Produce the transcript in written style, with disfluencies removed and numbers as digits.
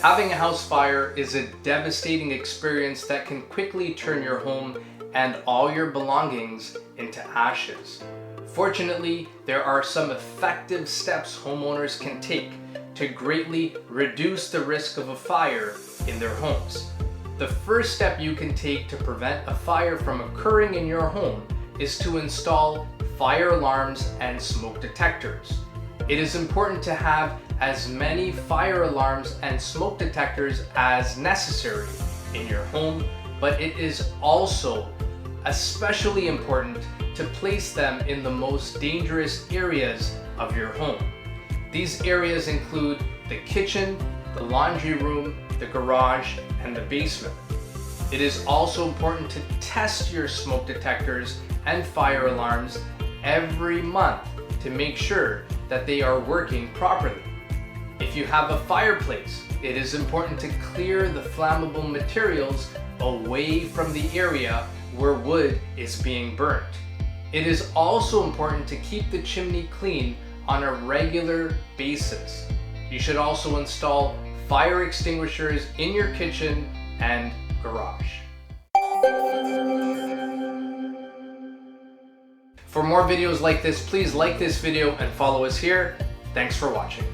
Having a house fire is a devastating experience that can quickly turn your home and all your belongings into ashes. Fortunately, there are some effective steps homeowners can take to greatly reduce the risk of a fire in their homes. The first step you can take to prevent a fire from occurring in your home is to install fire alarms and smoke detectors. It is important to have as many fire alarms and smoke detectors as necessary in your home, but it is also especially important to place them in the most dangerous areas of your home. These areas include the kitchen, the laundry room, the garage, and the basement. It is also important to test your smoke detectors and fire alarms every month to make sure that they are working properly. If you have a fireplace, it is important to clear the flammable materials away from the area where wood is being burnt. It is also important to keep the chimney clean on a regular basis. You should also install fire extinguishers in your kitchen and garage. For more videos like this, please like this video and follow us here. Thanks for watching.